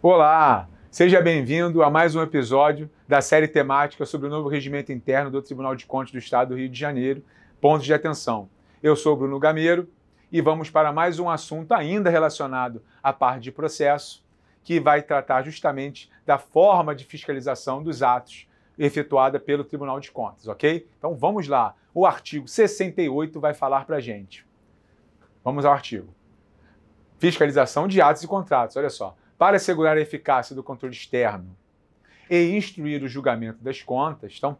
Olá, seja bem-vindo a mais um episódio da série temática sobre o novo regimento interno do Tribunal de Contas do Estado do Rio de Janeiro, pontos de atenção. Eu sou o Bruno Gameiro e vamos para mais um assunto ainda relacionado à parte de processo, que vai tratar justamente da forma de fiscalização dos atos efetuada pelo Tribunal de Contas, ok? Então vamos lá, o artigo 68 vai falar para a gente. Vamos ao artigo. Fiscalização de atos e contratos, olha só. Para assegurar a eficácia do controle externo e instruir o julgamento das contas, então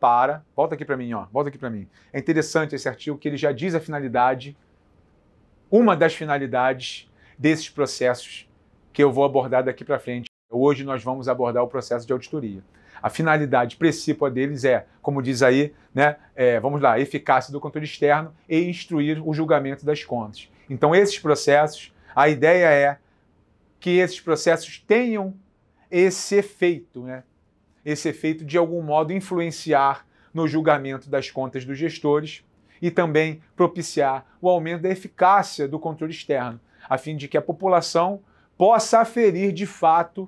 volta aqui para mim, volta aqui para mim. É interessante esse artigo que ele já diz a finalidade, uma das finalidades desses processos que eu vou abordar daqui para frente. Hoje nós vamos abordar o processo de auditoria. A finalidade principal deles é, como diz aí, vamos lá, eficácia do controle externo e instruir o julgamento das contas. Então esses processos, a ideia é que esses processos tenham esse efeito, esse efeito de algum modo influenciar no julgamento das contas dos gestores e também propiciar o aumento da eficácia do controle externo, a fim de que a população possa aferir de fato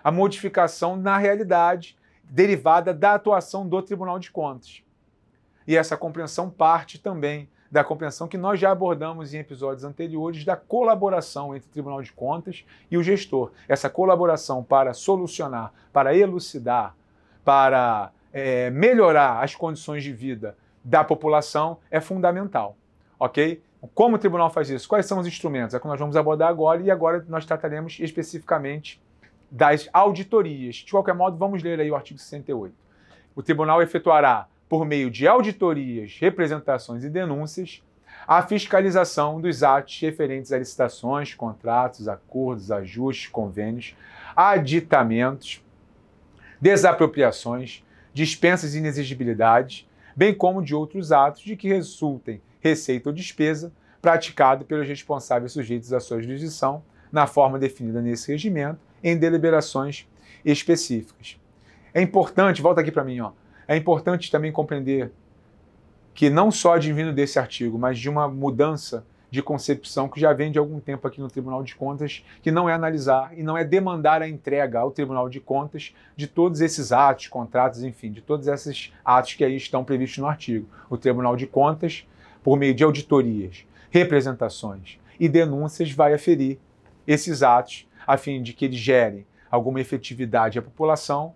a modificação na realidade derivada da atuação do Tribunal de Contas. E essa compreensão parte também da compreensão que nós já abordamos em episódios anteriores da colaboração entre o Tribunal de Contas e o gestor. Essa colaboração para solucionar, para elucidar, para melhorar as condições de vida da população é fundamental, ok? Como o tribunal faz isso? Quais são os instrumentos? É o que nós vamos abordar agora e agora nós trataremos especificamente das auditorias. De qualquer modo, vamos ler aí o artigo 68. O tribunal efetuará por meio de auditorias, representações e denúncias, a fiscalização dos atos referentes a licitações, contratos, acordos, ajustes, convênios, aditamentos, desapropriações, dispensas e inexigibilidades, bem como de outros atos de que resultem receita ou despesa praticado pelos responsáveis sujeitos à sua jurisdição, na forma definida nesse regimento, em deliberações específicas. É importante, volta aqui para mim, é importante também compreender que não só advindo desse artigo, mas de uma mudança de concepção que já vem de algum tempo aqui no Tribunal de Contas, que não é analisar e não é demandar a entrega ao Tribunal de Contas de todos esses atos, contratos, enfim, de todos esses atos que aí estão previstos no artigo. O Tribunal de Contas, por meio de auditorias, representações e denúncias, vai aferir esses atos a fim de que eles gerem alguma efetividade à população,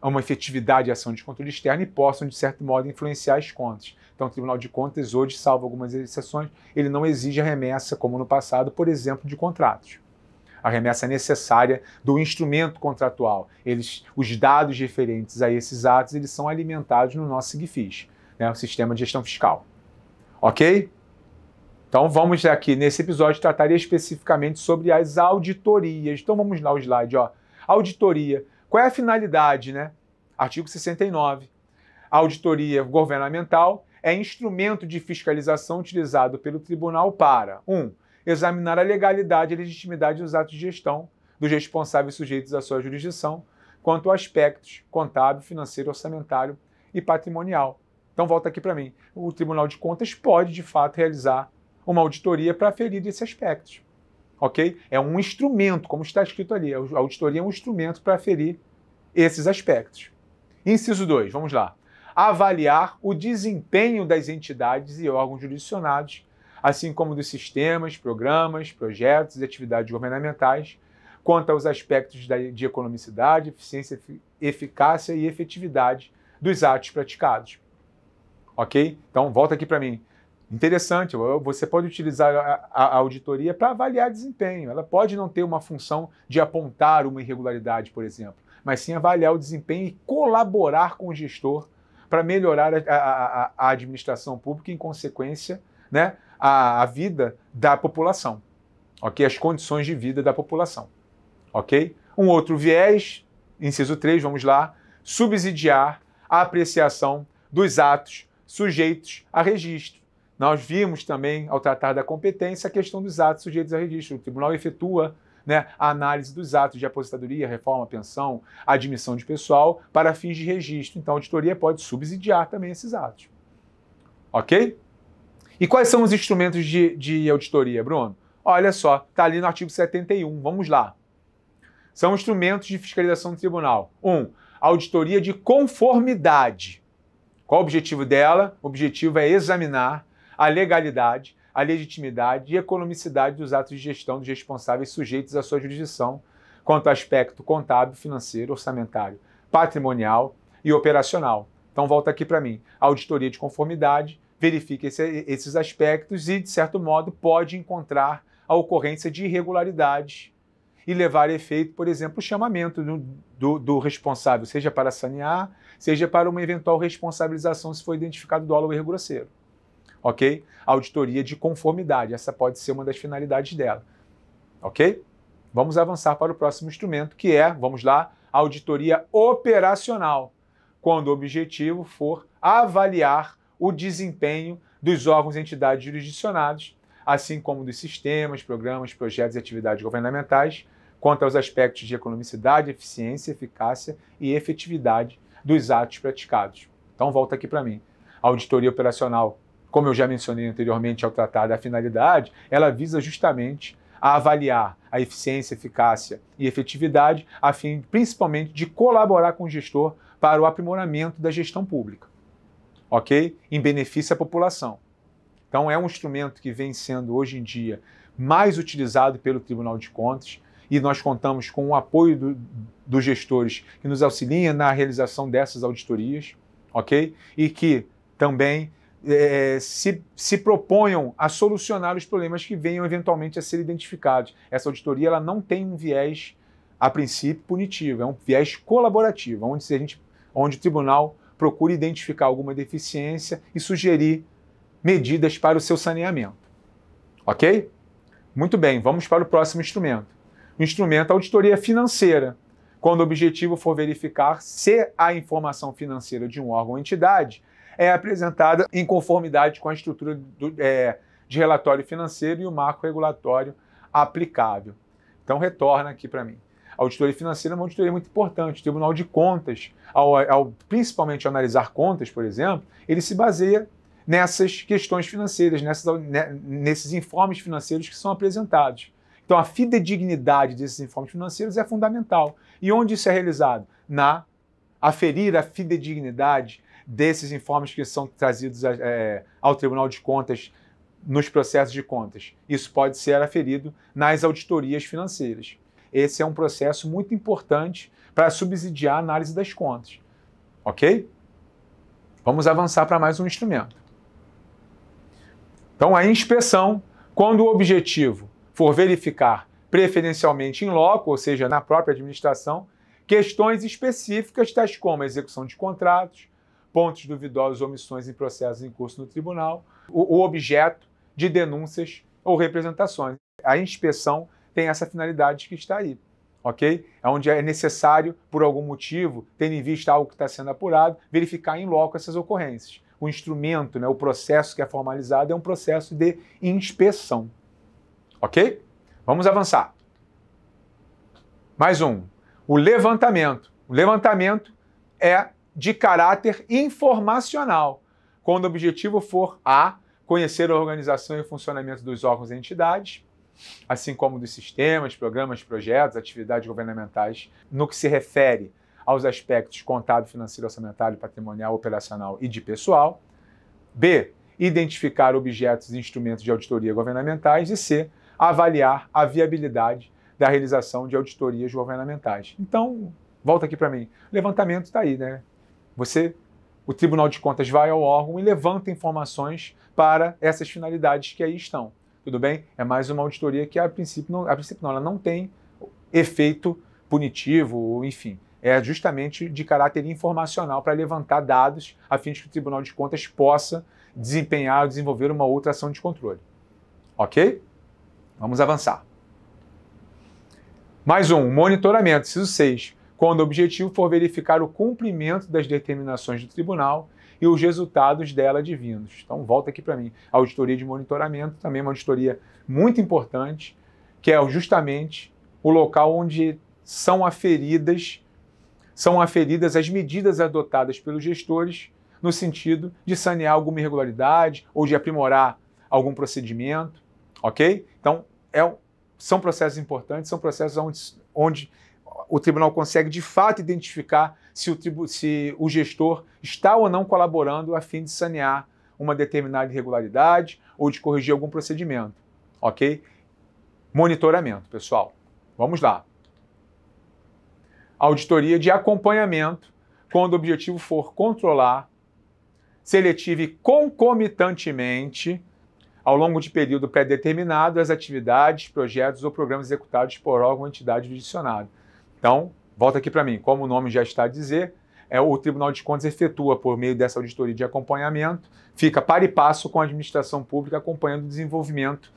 uma efetividade e ação de controle externo e possam, de certo modo, influenciar as contas. Então, o Tribunal de Contas, hoje, salvo algumas exceções, ele não exige a remessa, como no passado, por exemplo, de contratos. A remessa é necessária do instrumento contratual. Os dados referentes a esses atos, eles são alimentados no nosso SIGFIS, o Sistema de Gestão Fiscal. Ok? Então, vamos aqui, nesse episódio, tratar especificamente sobre as auditorias. Então, vamos lá, o slide, Auditoria. Qual é a finalidade, Artigo 69. A auditoria governamental é instrumento de fiscalização utilizado pelo tribunal para 1. Examinar a legalidade e legitimidade dos atos de gestão dos responsáveis sujeitos à sua jurisdição, quanto a aspectos contábil, financeiro, orçamentário e patrimonial. Então, volta aqui para mim. O Tribunal de Contas pode, de fato, realizar uma auditoria para aferir esses aspectos. Ok? É um instrumento, como está escrito ali. A auditoria é um instrumento para aferir esses aspectos. Inciso 2, vamos lá. Avaliar o desempenho das entidades e órgãos jurisdicionados, assim como dos sistemas, programas, projetos e atividades governamentais, quanto aos aspectos de economicidade, eficiência, eficácia e efetividade dos atos praticados. Ok? Então, volta aqui para mim. Interessante, você pode utilizar a auditoria para avaliar desempenho. Ela pode não ter uma função de apontar uma irregularidade, por exemplo, mas sim avaliar o desempenho e colaborar com o gestor para melhorar a administração pública e, em consequência, a vida da população, ok? As condições de vida da população, ok? Um outro viés, inciso 3, vamos lá, subsidiar a apreciação dos atos sujeitos a registro. Nós vimos também, ao tratar da competência, a questão dos atos sujeitos a registro. O tribunal efetua a análise dos atos de aposentadoria, reforma, pensão, admissão de pessoal para fins de registro. Então, a auditoria pode subsidiar também esses atos. Ok? E quais são os instrumentos de auditoria, Bruno? Olha só, está ali no artigo 71. Vamos lá. são instrumentos de fiscalização do tribunal. 1. Auditoria de conformidade. Qual o objetivo dela? O objetivo é examinar a legalidade, a legitimidade e economicidade dos atos de gestão dos responsáveis sujeitos à sua jurisdição, quanto ao aspecto contábil, financeiro, orçamentário, patrimonial e operacional. Então volta aqui para mim. A auditoria de conformidade verifica esses aspectos e, de certo modo, pode encontrar a ocorrência de irregularidades e levar a efeito, por exemplo, o chamamento do responsável, seja para sanear, seja para uma eventual responsabilização se for identificado dolo ou erro grosseiro. Ok? Auditoria de conformidade, essa pode ser uma das finalidades dela. Ok? Vamos avançar para o próximo instrumento, que é, vamos lá, a auditoria operacional, quando o objetivo for avaliar o desempenho dos órgãos e entidades jurisdicionados, assim como dos sistemas, programas, projetos e atividades governamentais, quanto aos aspectos de economicidade, eficiência, eficácia e efetividade dos atos praticados. Então, volta aqui para mim. A auditoria operacional, como eu já mencionei anteriormente ao tratar da finalidade, ela visa justamente a avaliar a eficiência, eficácia e efetividade, a fim, principalmente, de colaborar com o gestor para o aprimoramento da gestão pública, ok? Em benefício à população. Então, é um instrumento que vem sendo, hoje em dia, mais utilizado pelo Tribunal de Contas, e nós contamos com o apoio dos gestores que nos auxiliam na realização dessas auditorias, ok? E que também se proponham a solucionar os problemas que venham eventualmente a ser identificados. Essa auditoria ela não tem um viés, a princípio, punitivo, é um viés colaborativo, onde o tribunal procura identificar alguma deficiência e sugerir medidas para o seu saneamento. Ok? Muito bem, vamos para o próximo instrumento. O instrumento auditoria financeira, quando o objetivo for verificar se a informação financeira de um órgão ou entidade é apresentada em conformidade com a estrutura de relatório financeiro e o marco regulatório aplicável. Então, retorna aqui para mim. A auditoria financeira é uma auditoria muito importante. O Tribunal de Contas, principalmente ao analisar contas, por exemplo, ele se baseia nessas questões financeiras, nesses informes financeiros que são apresentados. Então, a fidedignidade desses informes financeiros é fundamental. E onde isso é realizado? Aferir a fidedignidade desses informes que são trazidos ao Tribunal de Contas nos processos de contas. Isso pode ser aferido nas auditorias financeiras. Esse é um processo muito importante para subsidiar a análise das contas. Ok? Vamos avançar para mais um instrumento. Então, a inspeção, quando o objetivo for verificar preferencialmente em loco, ou seja, na própria administração, questões específicas, tais como a execução de contratos, pontos duvidosos ou omissões em processos em curso no tribunal, o objeto de denúncias ou representações. A inspeção tem essa finalidade que está aí, ok? É onde é necessário, por algum motivo, tendo em vista algo que está sendo apurado, verificar em loco essas ocorrências. O instrumento, o processo que é formalizado é um processo de inspeção, ok? Vamos avançar. Mais um. O levantamento. O levantamento é de caráter informacional, quando o objetivo for conhecer a organização e o funcionamento dos órgãos e entidades, assim como dos sistemas, programas, projetos, atividades governamentais, no que se refere aos aspectos contábil, financeiro, orçamentário, patrimonial, operacional e de pessoal. B. Identificar objetos e instrumentos de auditoria governamentais. E C. Avaliar a viabilidade da realização de auditorias governamentais. Então, volta aqui para mim. O levantamento está aí, né? O Tribunal de Contas vai ao órgão e levanta informações para essas finalidades que aí estão. Tudo bem? É mais uma auditoria que, a princípio não, ela não tem efeito punitivo, enfim. É justamente de caráter informacional para levantar dados a fim de que o Tribunal de Contas possa desempenhar ou desenvolver uma outra ação de controle. Ok? Vamos avançar. Mais um, monitoramento, inciso 6. Quando o objetivo for verificar o cumprimento das determinações do tribunal e os resultados dela advindos. Então, volta aqui para mim. A auditoria de monitoramento também é uma auditoria muito importante, que é justamente o local onde são aferidas as medidas adotadas pelos gestores no sentido de sanear alguma irregularidade ou de aprimorar algum procedimento, ok? Então, são processos importantes, são processos onde o tribunal consegue de fato identificar se o gestor está ou não colaborando a fim de sanear uma determinada irregularidade ou de corrigir algum procedimento, ok? Monitoramento, pessoal. Vamos lá. Auditoria de acompanhamento, quando o objetivo for controlar, seletiva e concomitantemente, ao longo de período pré-determinado, as atividades, projetos ou programas executados por órgão ou entidade jurisdicionada. Então, volta aqui para mim. Como o nome já está a dizer, o Tribunal de Contas efetua, por meio dessa auditoria de acompanhamento, fica par e passo com a administração pública acompanhando o desenvolvimento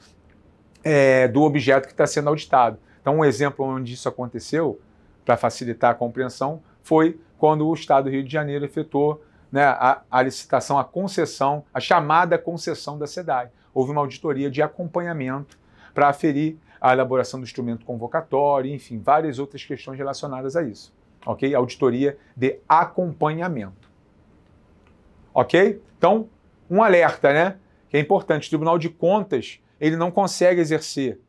do objeto que está sendo auditado. Então, um exemplo onde isso aconteceu, para facilitar a compreensão, foi quando o Estado do Rio de Janeiro efetuou, né, a licitação, a concessão, a chamada concessão da SEDAI. Houve uma auditoria de acompanhamento para aferir a elaboração do instrumento convocatório, enfim, várias outras questões relacionadas a isso. Ok? Auditoria de acompanhamento. Ok? Então, um alerta, né? Que é importante. O Tribunal de Contas, ele não consegue exercer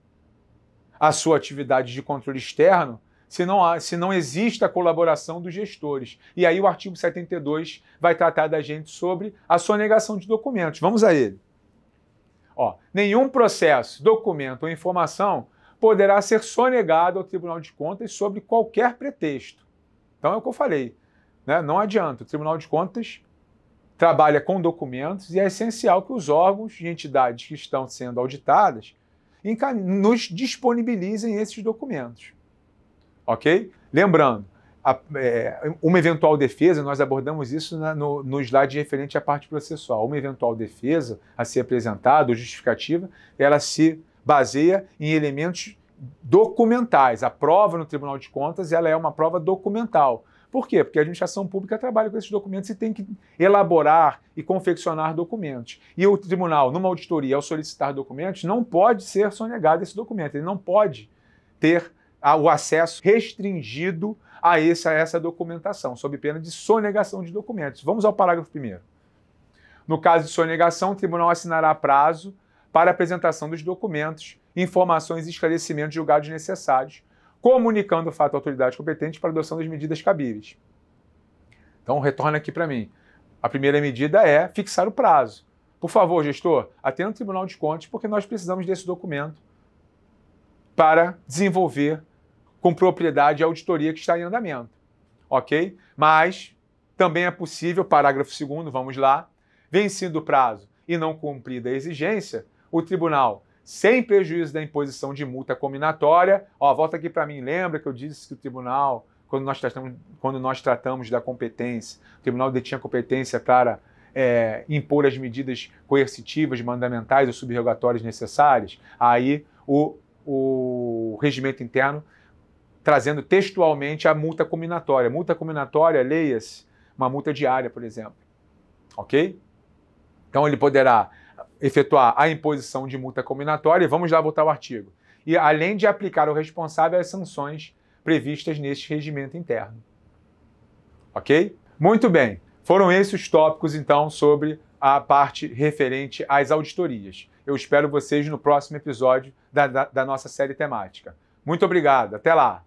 a sua atividade de controle externo se não existe a colaboração dos gestores. E aí o artigo 72 vai tratar da gente sobre a sonegação de documentos. Vamos a ele. Nenhum processo, documento ou informação poderá ser sonegado ao Tribunal de Contas sob qualquer pretexto. Então é o que eu falei, né? Não adianta. O Tribunal de Contas trabalha com documentos e é essencial que os órgãos e entidades que estão sendo auditadas nos disponibilizem esses documentos. Ok? Lembrando, uma eventual defesa, nós abordamos isso no slide referente à parte processual. Uma eventual defesa a ser apresentada, ou justificativa, ela se baseia em elementos documentais. A prova no Tribunal de Contas ela é uma prova documental. Por quê? Porque a administração pública trabalha com esses documentos e tem que elaborar e confeccionar documentos. E o tribunal, numa auditoria, ao solicitar documentos, não pode ser sonegado esse documento. Ele não pode ter o acesso restringido a essa documentação, sob pena de sonegação de documentos. Vamos ao parágrafo 1º. No caso de sonegação, o tribunal assinará prazo para a apresentação dos documentos, informações e esclarecimentos julgados necessários, comunicando o fato à autoridade competente para a adoção das medidas cabíveis. Então, retorna aqui para mim. A primeira medida é fixar o prazo. Por favor, gestor, atenda o Tribunal de Contas, porque nós precisamos desse documento para desenvolver com propriedade a auditoria que está em andamento. Ok? Mas também é possível, parágrafo 2º, vamos lá, vencido o prazo e não cumprida a exigência, o tribunal, sem prejuízo da imposição de multa cominatória, volta aqui para mim, lembra que eu disse que o tribunal, quando nós tratamos da competência, o tribunal detinha competência para impor as medidas coercitivas, mandamentais ou subrogatórias necessárias, aí o regimento interno trazendo textualmente a multa cominatória. Multa cominatória, leia-se, uma multa diária, por exemplo. Ok? Então ele poderá efetuar a imposição de multa cominatória, e vamos lá voltar ao artigo. E além de aplicar ao responsável as sanções previstas neste regimento interno. Ok? Muito bem. Foram esses os tópicos, então, sobre a parte referente às auditorias. Eu espero vocês no próximo episódio da nossa série temática. Muito obrigado. Até lá!